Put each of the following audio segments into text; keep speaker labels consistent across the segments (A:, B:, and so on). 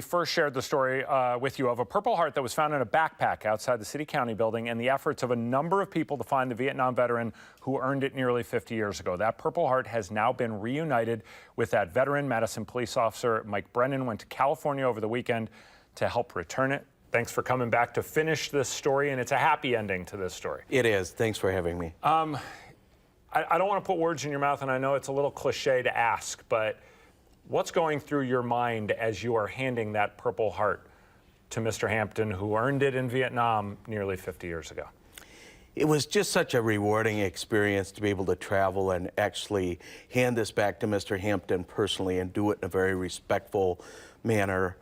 A: first shared the story with you of a Purple Heart that was found in a backpack outside the City County building and the efforts of a number of people to find the Vietnam veteran who earned it nearly 50 years ago. That Purple Heart has now been reunited with that veteran. Madison police officer Mike Brennan went to California over the weekend to help return it. Thanks for coming back to finish this story, and it's a happy ending to this story.
B: It is. Thanks for having me.
A: I don't want to put words in your mouth, and I know it's a little cliche to ask, but what's going through your mind as you are handing that Purple Heart to Mr. Hampton, who earned it in Vietnam nearly 50 years ago?
B: It was just such a rewarding experience to be able to travel and actually hand this back to Mr. Hampton personally and do it in a very respectful manner,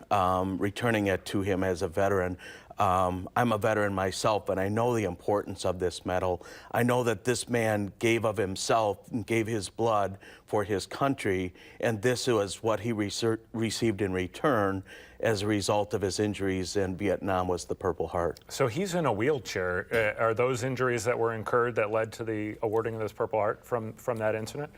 B: returning it to him as a veteran. I'm a veteran myself, and I know the importance of this medal. I know that this man gave of himself and gave his blood for his country, and this was what he received in return as a result of his injuries in Vietnam was the Purple Heart.
A: So he's in a wheelchair. Are those injuries that were incurred that led to the awarding of this Purple Heart from that incident?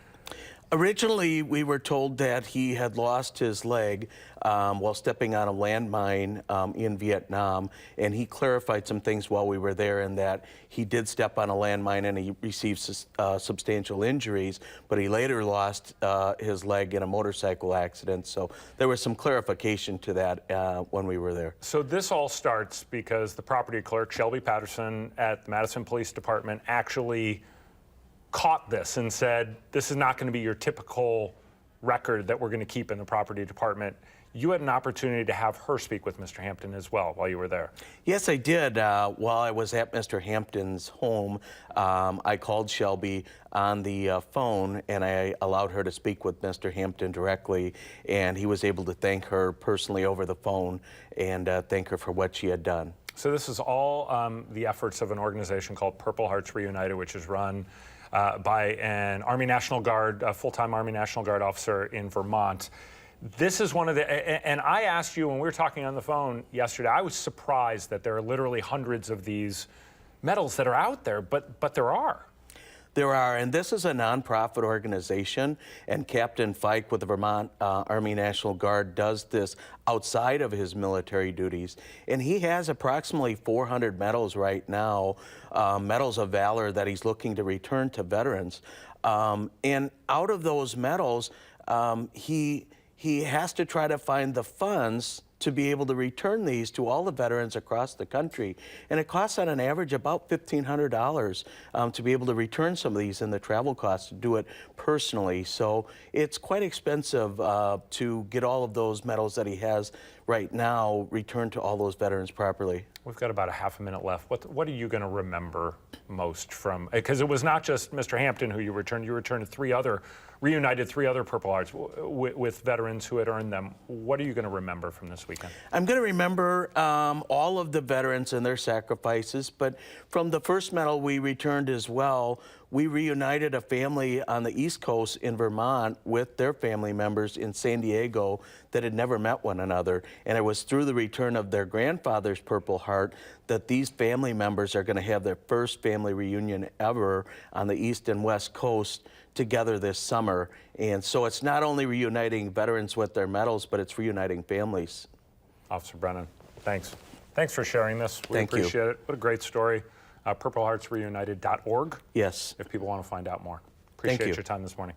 B: Originally, we were told that he had lost his leg while stepping on a landmine in Vietnam, and he clarified some things while we were there in that he did step on a landmine and he received substantial injuries, but he later lost his leg in a motorcycle accident. So there was some clarification to that when we were there.
A: So this all starts because the property clerk, Shelby Patterson, at the Madison Police Department actually caught this and said, this is not going to be your typical record that we're going to keep in the property department. You had an opportunity to have her speak with Mr. Hampton as well while you were there.
B: Yes, I did. While I was at Mr. Hampton's home, I called Shelby on the phone and I allowed her to speak with Mr. Hampton directly, and he was able to thank her personally over the phone and thank her for what she had done. So
A: this is all the efforts of an organization called Purple Hearts Reunited, which is run by an Army National Guard, a full-time Army National Guard officer in Vermont. This is one of the, and I asked you when we were talking on the phone yesterday, I was surprised that there are literally hundreds of these medals that are out there, but there are.
B: There are, and this is a nonprofit organization, and Captain Fike with the Vermont Army National Guard does this outside of his military duties, and he has approximately 400 medals right now, medals of valor that he's looking to return to veterans. And out of those medals, he has to try to find the funds to be able to return these to all the veterans across the country. And it costs on an average about $1,500 to be able to return some of these, and the travel costs to do it personally. So it's quite expensive to get all of those medals that he has right now returned to all those veterans properly.
A: We've got about a half a minute left. What are you going to remember most from, because it was not just Mr. Hampton who you returned reunited three other Purple Hearts with veterans who had earned them. What are you going to remember from this weekend?
B: I'm going to remember all of the veterans and their sacrifices, but from the first medal we returned as well, we reunited a family on the East Coast in Vermont with their family members in San Diego that had never met one another. And it was through the return of their grandfather's Purple Heart that these family members are going to have their first family reunion ever on the East and West Coast together this summer. And so it's not only reuniting veterans with their medals, but it's reuniting families.
A: Officer Brennan, thanks. Thanks for sharing this. We
B: Thank you.
A: Appreciate it. What a great story. PurpleHeartsReunited.org.
B: Yes.
A: If people want to find out more. Appreciate your time this morning.